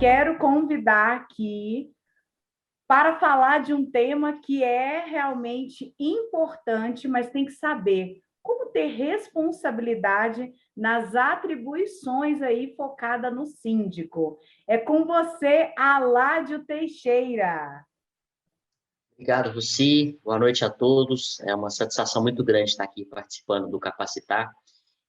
quero convidar aqui para falar de um tema que é realmente importante, mas tem que saber como ter responsabilidade nas atribuições aí focada no síndico. É com você, Aládio Teixeira. Obrigado, Luci. Boa noite a todos. É uma satisfação muito grande estar aqui participando do Capacitar.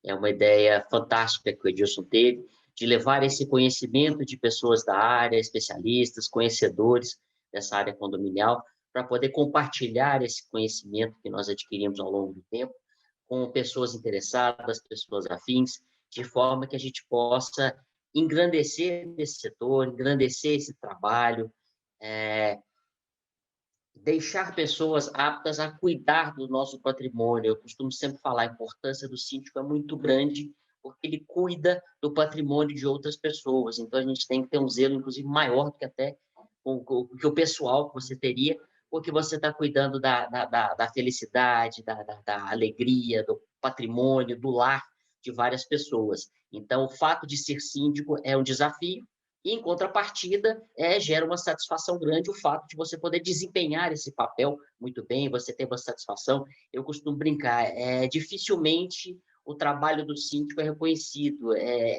É uma ideia fantástica que o Edilson teve, de levar esse conhecimento de pessoas da área, especialistas, conhecedores dessa área condominial, para poder compartilhar esse conhecimento que nós adquirimos ao longo do tempo com pessoas interessadas, pessoas afins, de forma que a gente possa engrandecer esse setor, engrandecer esse trabalho, deixar pessoas aptas a cuidar do nosso patrimônio. Eu costumo sempre falar, a importância do síndico é muito grande, porque ele cuida do patrimônio de outras pessoas. Então, a gente tem que ter um zelo, inclusive, maior do que até que o pessoal que você teria, porque você está cuidando da felicidade, da alegria, do patrimônio, do lar de várias pessoas. Então, o fato de ser síndico é um desafio, e, em contrapartida, gera uma satisfação grande o fato de você poder desempenhar esse papel muito bem, você ter uma satisfação. Eu costumo brincar, dificilmente o trabalho do síndico é reconhecido,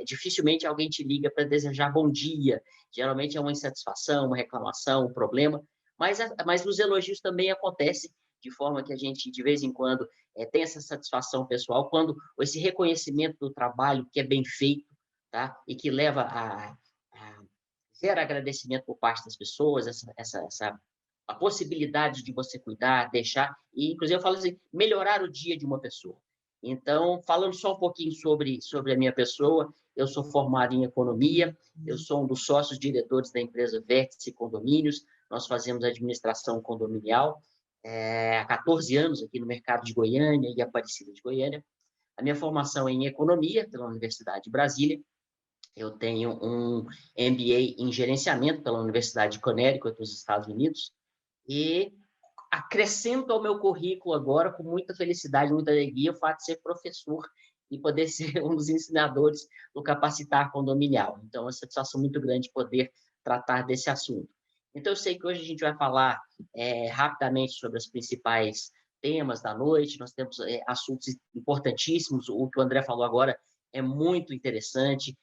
dificilmente alguém te liga para desejar bom dia, geralmente é uma insatisfação, uma reclamação, um problema, mas os elogios também acontecem de forma que a gente, de vez em quando, tem essa satisfação pessoal, quando esse reconhecimento do trabalho que é bem feito, tá? E que leva a gera agradecimento por parte das pessoas, a possibilidade de você cuidar, deixar, e inclusive eu falo assim, melhorar o dia de uma pessoa. Então, falando só um pouquinho sobre a minha pessoa, eu sou formado em economia, eu sou um dos sócios diretores da empresa Vértice Condomínios, nós fazemos administração condominial há 14 anos aqui no mercado de Goiânia e Aparecida de Goiânia. A minha formação é em economia pela Universidade de Brasília. Eu tenho um MBA em gerenciamento pela Universidade de Connecticut, nos Estados Unidos, e acrescento ao meu currículo agora, com muita felicidade, muita alegria, o fato de ser professor e poder ser um dos ensinadores do Capacitar Condominial. Então, é uma satisfação muito grande poder tratar desse assunto. Então, eu sei que hoje a gente vai falar rapidamente sobre os principais temas da noite, nós temos assuntos importantíssimos, o que o André falou agora é muito interessante,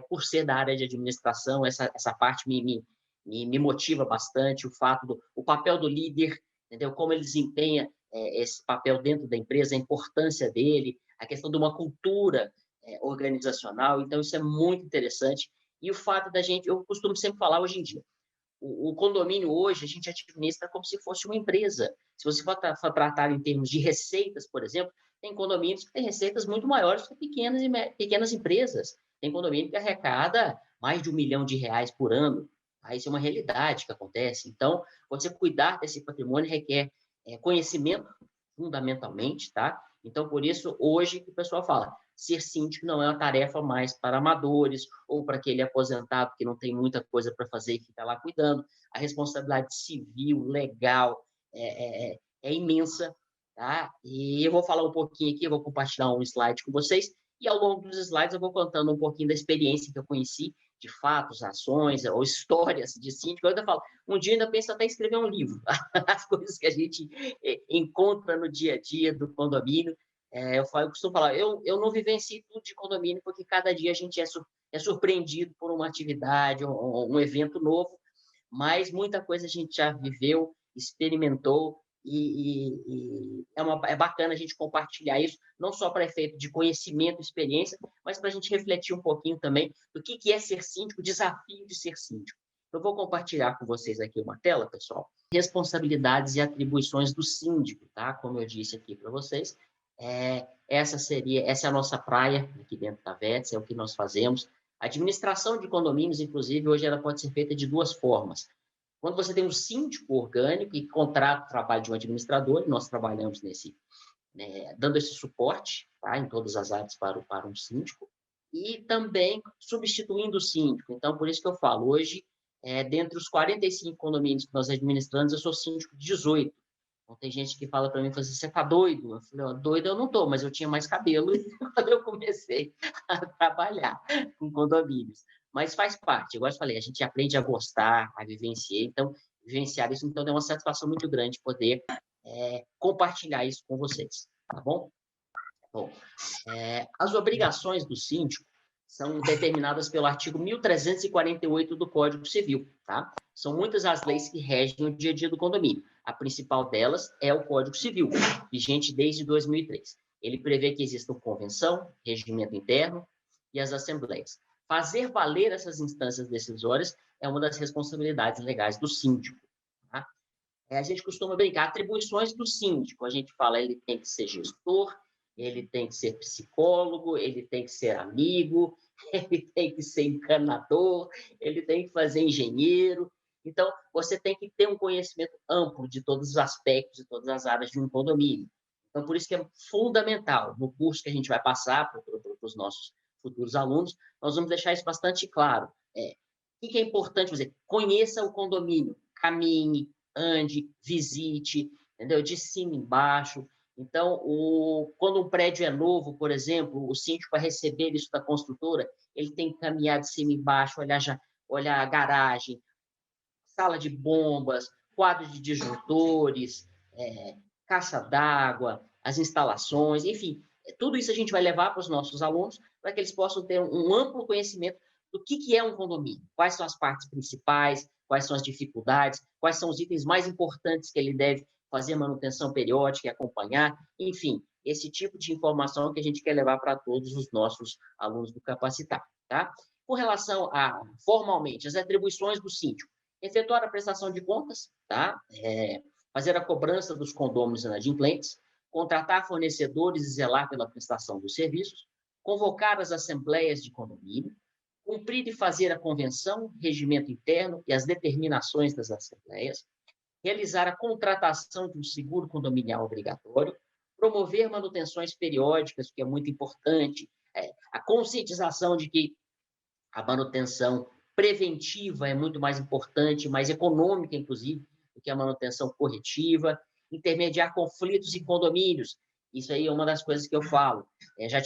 por ser da área de administração, essa parte me motiva bastante, o papel do líder, entendeu? Como ele desempenha esse papel dentro da empresa, a importância dele, a questão de uma cultura organizacional, então isso é muito interessante. E o fato da gente, eu costumo sempre falar hoje em dia, o condomínio hoje a gente administra como se fosse uma empresa. Se você for tratar em termos de receitas, por exemplo, tem condomínios que têm receitas muito maiores que pequenas empresas. Tem condomínio que arrecada mais de R$1 milhão por ano. Isso é uma realidade que acontece. Então, você cuidar desse patrimônio requer conhecimento, fundamentalmente, tá? Então, por isso, hoje, o pessoal fala, ser síndico não é uma tarefa mais para amadores ou para aquele aposentado que não tem muita coisa para fazer e fica lá cuidando. A responsabilidade civil, legal, é imensa, tá? E eu vou falar um pouquinho aqui, eu vou compartilhar um slide com vocês, e ao longo dos slides eu vou contando um pouquinho da experiência que eu conheci, de fatos, ações ou histórias de síndico. Eu ainda falo, um dia ainda penso até em escrever um livro, as coisas que a gente encontra no dia a dia do condomínio. Eu costumo falar, eu não vivencio tudo de condomínio, porque cada dia a gente é surpreendido por uma atividade, um evento novo, mas muita coisa a gente já viveu, experimentou, e é bacana a gente compartilhar isso, não só para efeito de conhecimento, experiência, mas para a gente refletir um pouquinho também do que é ser síndico, o desafio de ser síndico. Eu vou compartilhar com vocês aqui uma tela, pessoal. Responsabilidades e atribuições do síndico, tá? Como eu disse aqui para vocês, essa é a nossa praia aqui dentro da VETS, é o que nós fazemos. A administração de condomínios, inclusive, hoje ela pode ser feita de duas formas. Quando você tem um síndico orgânico e contrata o trabalho de um administrador, nós trabalhamos dando esse suporte, tá, em todas as áreas para um síndico, e também substituindo o síndico. Então, por isso que eu falo, hoje, dentre os 45 condomínios que nós administramos, eu sou síndico de 18. Então, tem gente que fala para mim, assim, você está doido? Eu falei, doido eu não estou, mas eu tinha mais cabelo quando eu comecei a trabalhar com condomínios. mas faz parte. Igual eu falei, a gente aprende a gostar, a vivenciar, então, vivenciar isso, então, é uma satisfação muito grande poder compartilhar isso com vocês, tá bom? Bom, as obrigações do síndico são determinadas pelo artigo 1348 do Código Civil, tá? São muitas as leis que regem o dia a dia do condomínio. A principal delas é o Código Civil, vigente desde 2003. Ele prevê que existam convenção, regimento interno e as assembleias. Fazer valer essas instâncias decisórias é uma das responsabilidades legais do síndico, tá? A gente costuma brincar, atribuições do síndico. A gente fala, ele tem que ser gestor, ele tem que ser psicólogo, ele tem que ser amigo, ele tem que ser encanador, ele tem que fazer engenheiro. Então, você tem que ter um conhecimento amplo de todos os aspectos e todas as áreas de um condomínio. Então, por isso que é fundamental, no curso que a gente vai passar para os nossos futuros alunos, nós vamos deixar isso bastante claro. O que é importante fazer? Conheça o condomínio, caminhe, ande, visite, entendeu? De cima embaixo. Então, quando um prédio é novo, por exemplo, o síndico, para receber isso da construtora, ele tem que caminhar de cima embaixo, olhar a garagem, sala de bombas, quadro de disjuntores, caixa d'água, as instalações, enfim, tudo isso a gente vai levar para os nossos alunos para que eles possam ter um amplo conhecimento do que é um condomínio, quais são as partes principais, quais são as dificuldades, quais são os itens mais importantes que ele deve fazer manutenção periódica e acompanhar, enfim, esse tipo de informação que a gente quer levar para todos os nossos alunos do Capacitar, tá? Com relação a, formalmente, as atribuições do síndico, efetuar a prestação de contas, tá? Fazer a cobrança dos condôminos inadimplentes, contratar fornecedores e zelar pela prestação dos serviços, convocar as assembleias de condomínio, cumprir e fazer a convenção, regimento interno e as determinações das assembleias, realizar a contratação de um seguro condominial obrigatório, promover manutenções periódicas, que é muito importante, a conscientização de que a manutenção preventiva é muito mais importante, mais econômica, inclusive, do que a manutenção corretiva, intermediar conflitos em condomínios. Isso aí é uma das coisas que eu falo. Já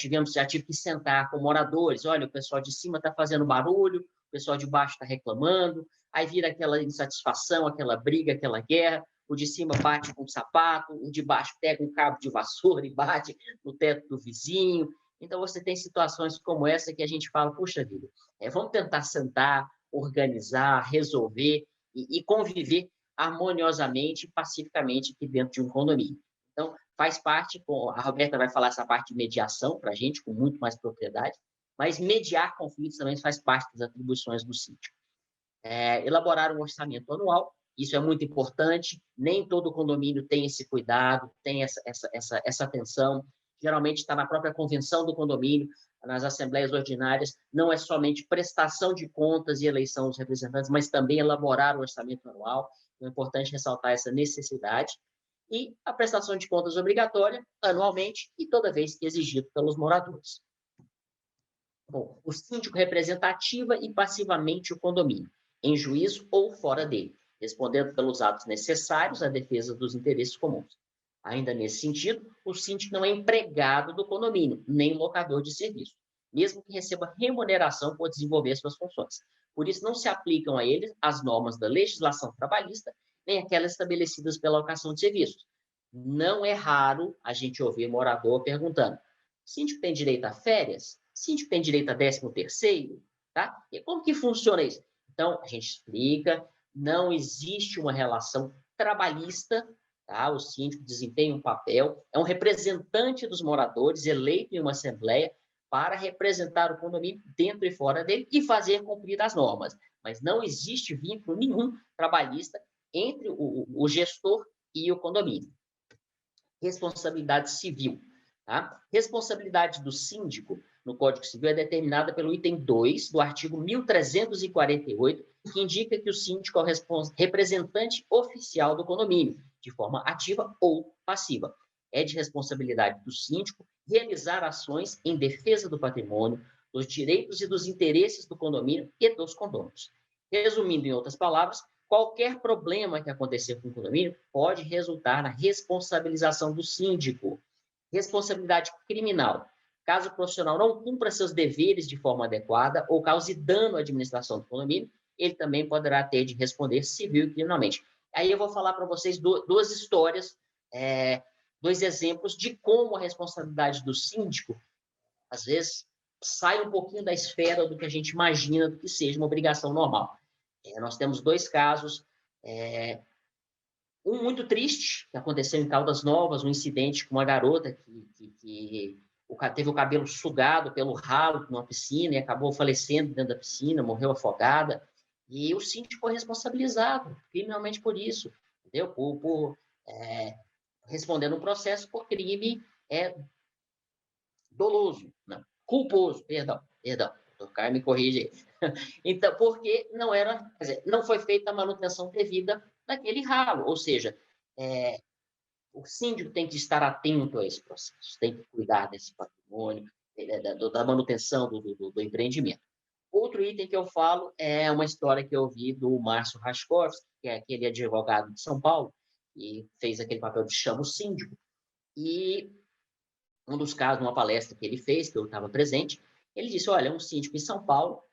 tive que sentar com moradores. Olha, o pessoal de cima está fazendo barulho, o pessoal de baixo está reclamando, aí vira aquela insatisfação, aquela briga, aquela guerra. O de cima bate com o sapato, o de baixo pega um cabo de vassoura e bate no teto do vizinho. Então, você tem situações como essa que a gente fala, puxa vida, vamos tentar sentar, organizar, resolver e conviver harmoniosamente e pacificamente aqui dentro de um condomínio. Então, faz parte, a Roberta vai falar essa parte de mediação para a gente, com muito mais propriedade, mas mediar conflitos também faz parte das atribuições do síndico. Elaborar um orçamento anual, isso é muito importante, nem todo condomínio tem esse cuidado, tem essa atenção, geralmente está na própria convenção do condomínio, nas assembleias ordinárias, não é somente prestação de contas e eleição dos representantes, mas também elaborar o orçamento anual, então é importante ressaltar essa necessidade, e a prestação de contas obrigatória anualmente e toda vez que exigido pelos moradores. Bom, o síndico representa ativa e passivamente o condomínio, em juízo ou fora dele, respondendo pelos atos necessários à defesa dos interesses comuns. Ainda nesse sentido, o síndico não é empregado do condomínio, nem locador de serviço, mesmo que receba remuneração por desenvolver suas funções. Por isso, não se aplicam a ele as normas da legislação trabalhista, nem aquelas estabelecidas pela locação de serviços. Não é raro a gente ouvir morador perguntando: síndico tem direito a férias? Síndico tem direito a 13º? Tá? E como que funciona isso? Então, a gente explica, não existe uma relação trabalhista, tá? O síndico desempenha um papel, é um representante dos moradores, eleito em uma assembleia, para representar o condomínio dentro e fora dele e fazer cumprir as normas. Mas não existe vínculo nenhum trabalhista entre o gestor e o condomínio. Responsabilidade civil. Tá? Responsabilidade do síndico no Código Civil é determinada pelo item 2 do artigo 1348, que indica que o síndico é o representante oficial do condomínio, de forma ativa ou passiva. É de responsabilidade do síndico realizar ações em defesa do patrimônio, dos direitos e dos interesses do condomínio e dos condôminos. Resumindo, em outras palavras, qualquer problema que acontecer com o condomínio pode resultar na responsabilização do síndico. Responsabilidade criminal. caso o profissional não cumpra seus deveres de forma adequada ou cause dano à administração do condomínio, ele também poderá ter de responder civil e criminalmente. Aí eu vou falar para vocês duas histórias, dois exemplos de como a responsabilidade do síndico, às vezes, sai um pouquinho da esfera do que a gente imagina do que seja uma obrigação normal. Nós temos dois casos, um muito triste, que aconteceu em Caldas Novas, um incidente com uma garota que teve o cabelo sugado pelo ralo numa piscina e acabou falecendo dentro da piscina, morreu afogada, e o síndico foi responsabilizado criminalmente por isso, entendeu? Respondendo um processo por crime doloso, não, culposo, perdão, o cara me corrige aí. Então, porque não foi feita a manutenção devida daquele ralo, ou seja, o síndico tem que estar atento a esse processo, tem que cuidar desse patrimônio, da manutenção do empreendimento. Outro item que eu falo é uma história que eu vi do Márcio Raschkowski, que é aquele advogado de São Paulo, que fez aquele papel de chama o síndico, e um dos casos, numa palestra que ele fez, que eu estava presente, ele disse, olha, um síndico em São Paulo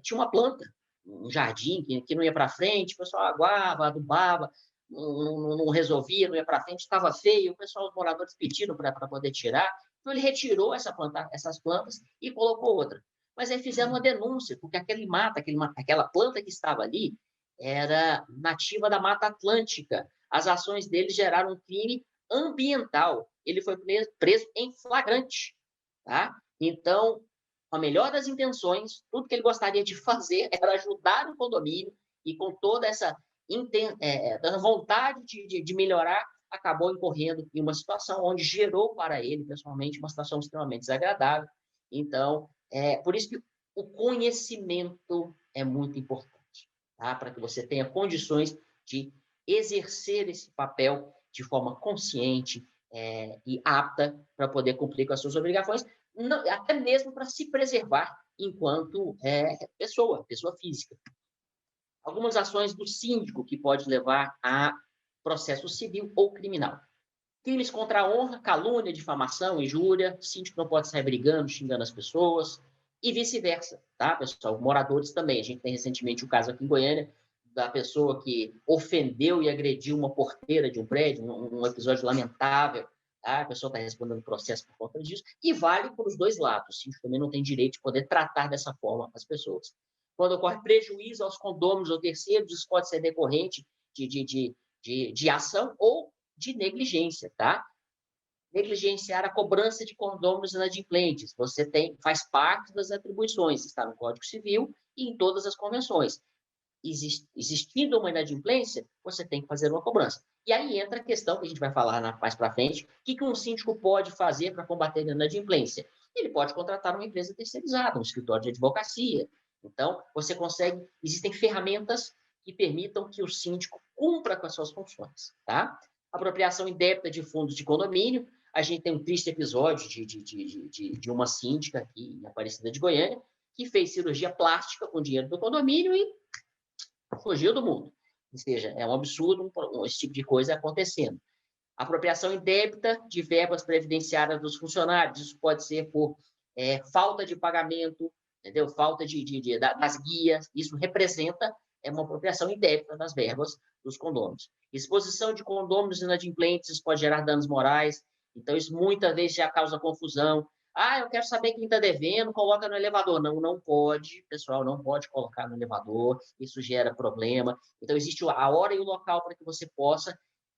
tinha uma planta, um jardim que não ia para frente, o pessoal aguava, adubava, não resolvia, não ia para frente, estava feio, o pessoal, os moradores pediram para poder tirar, então ele retirou essas plantas e colocou outra. Mas aí fizeram uma denúncia, porque aquela planta que estava ali era nativa da Mata Atlântica. As ações dele geraram um crime ambiental. Ele foi preso em flagrante. Tá? Então, com a melhor das intenções, tudo que ele gostaria de fazer era ajudar o condomínio e com toda essa vontade de melhorar, acabou incorrendo em uma situação onde gerou para ele, pessoalmente, uma situação extremamente desagradável. Então, por isso que o conhecimento é muito importante, tá? Para que você tenha condições de exercer esse papel de forma consciente e apta para poder cumprir com as suas obrigações, até mesmo para se preservar enquanto pessoa física. Algumas ações do síndico que pode levar a processo civil ou criminal. Crimes contra a honra, calúnia, difamação, injúria, o síndico não pode sair brigando, xingando as pessoas, e vice-versa, tá, pessoal? Moradores também. A gente tem recentemente o caso aqui em Goiânia da pessoa que ofendeu e agrediu uma porteira de um prédio, um episódio lamentável, tá? A pessoa está respondendo processo por conta disso, e vale para os dois lados. O síndico também não tem direito de poder tratar dessa forma as pessoas. Quando ocorre prejuízo aos condôminos ou terceiros, isso pode ser decorrente de ação ou de negligência, tá? Negligenciar a cobrança de condôminos inadimplentes. Faz parte das atribuições, está no Código Civil e em todas as convenções. Existindo uma inadimplência, você tem que fazer uma cobrança. E aí entra a questão que a gente vai falar mais para frente, o que um síndico pode fazer para combater a inadimplência? Ele pode contratar uma empresa terceirizada, um escritório de advocacia. Então, existem ferramentas que permitam que o síndico cumpra com as suas funções, tá? Apropriação indébita de fundos de condomínio. A gente tem um triste episódio de uma síndica aqui em Aparecida de Goiânia, que fez cirurgia plástica com dinheiro do condomínio e fugiu do mundo. Ou seja, é um absurdo esse tipo de coisa acontecendo. Apropriação indébita de verbas previdenciárias dos funcionários. Isso pode ser por falta de pagamento, entendeu? Falta das guias. Isso representa uma apropriação indébita das verbas dos condôminos. Exposição de condôminos inadimplentes, isso pode gerar danos morais. Então, isso muitas vezes já causa confusão. Eu quero saber quem está devendo, coloca no elevador. Não pode, pessoal, não pode colocar no elevador, isso gera problema. Então, existe a hora e o local para que você possa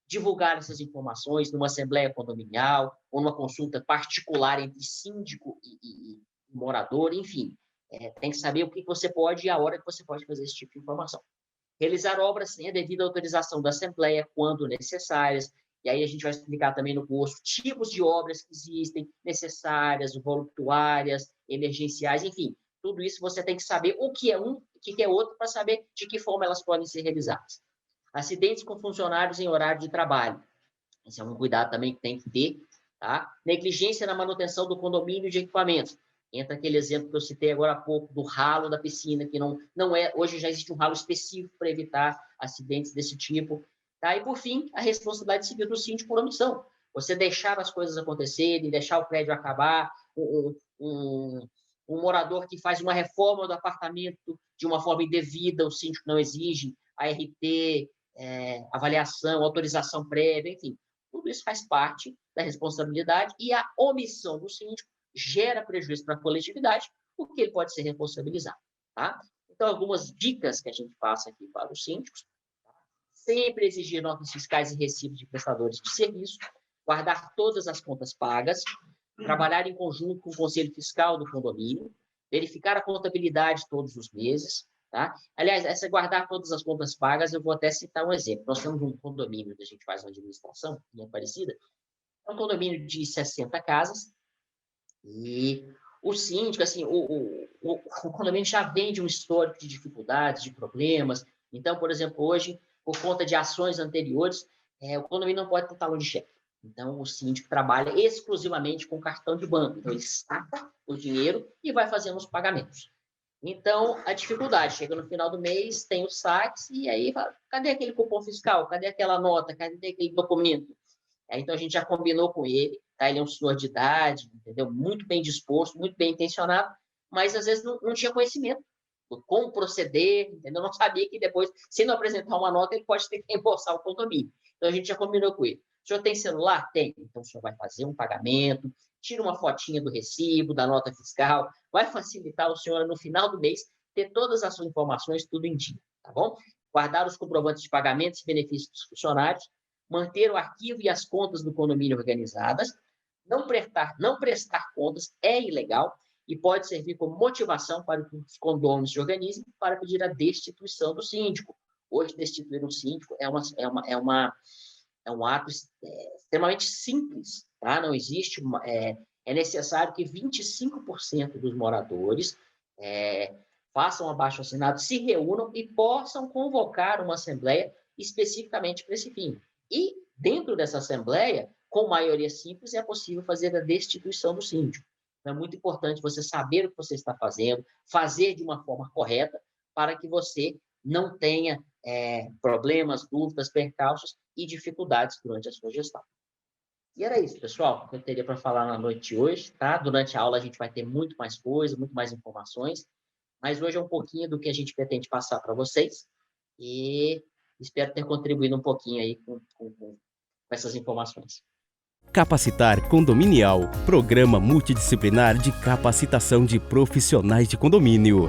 divulgar essas informações numa assembleia condominial ou numa consulta particular entre síndico e morador, enfim. Tem que saber o que você pode e a hora que você pode fazer esse tipo de informação. Realizar obras sem a devida autorização da assembleia, quando necessárias. E aí a gente vai explicar também no curso tipos de obras que existem, necessárias, voluptuárias, emergenciais, enfim. Tudo isso você tem que saber o que é um, o que é outro, para saber de que forma elas podem ser realizadas. Acidentes com funcionários em horário de trabalho. Esse é um cuidado também que tem que ter, tá? Negligência na manutenção do condomínio de equipamentos. Entra aquele exemplo que eu citei agora há pouco, do ralo da piscina, que não é... Hoje já existe um ralo específico para evitar acidentes desse tipo. Tá? E, por fim, a responsabilidade civil do síndico por omissão. Você deixar as coisas acontecerem, deixar o prédio acabar, um morador que faz uma reforma do apartamento de uma forma indevida, o síndico não exige ART, avaliação, autorização prévia, enfim, tudo isso faz parte da responsabilidade e a omissão do síndico gera prejuízo para a coletividade, porque ele pode ser responsabilizado. Tá? Então, algumas dicas que a gente passa aqui para os síndicos: sempre exigir notas fiscais e recibos de prestadores de serviço, guardar todas as contas pagas, trabalhar em conjunto com o Conselho Fiscal do condomínio, verificar a contabilidade todos os meses. Tá? Aliás, essa guardar todas as contas pagas, eu vou até citar um exemplo. Nós temos um condomínio que a gente faz uma administração, em Aparecida, é um condomínio de 60 casas, e o síndico, assim, o condomínio já vem de um histórico de dificuldades, de problemas. Então, por exemplo, hoje, por conta de ações anteriores, o condomínio não pode ter talão de cheque. Então, o síndico trabalha exclusivamente com cartão de banco. Então, ele saca o dinheiro e vai fazendo os pagamentos. Então, a dificuldade, chega no final do mês, tem os saques, e aí, cadê aquele cupom fiscal? Cadê aquela nota? Cadê aquele documento? Então, a gente já combinou com ele, tá? Ele é um senhor de idade, entendeu? Muito bem disposto, muito bem intencionado, mas, às vezes, não tinha conhecimento do como proceder, entendeu? Não sabia que depois, se não apresentar uma nota, ele pode ter que reembolsar o condomínio. Então, a gente já combinou com ele. O senhor tem celular? Tem. Então, o senhor vai fazer um pagamento, tira uma fotinha do recibo, da nota fiscal, vai facilitar o senhor, no final do mês, ter todas as suas informações, tudo em dia, tá bom? Guardar os comprovantes de pagamentos e benefícios dos funcionários, manter o arquivo e as contas do condomínio organizadas, não prestar contas é ilegal e pode servir como motivação para que os condôminos se organizem para pedir a destituição do síndico. Hoje, destituir um síndico é um ato extremamente simples, tá? Não existe é necessário que 25% dos moradores façam abaixo-assinado, se reúnam e possam convocar uma assembleia especificamente para esse fim. E, dentro dessa assembleia, com maioria simples, é possível fazer a destituição do síndico. Então, é muito importante você saber o que você está fazendo, fazer de uma forma correta, para que você não tenha problemas, dúvidas, percalços e dificuldades durante a sua gestão. E era isso, pessoal, que eu teria para falar na noite de hoje. Tá? Durante a aula, a gente vai ter muito mais coisa, muito mais informações, mas hoje é um pouquinho do que a gente pretende passar para vocês e espero ter contribuído um pouquinho aí com essas informações. Capacitar Condominial, programa multidisciplinar de capacitação de profissionais de condomínio.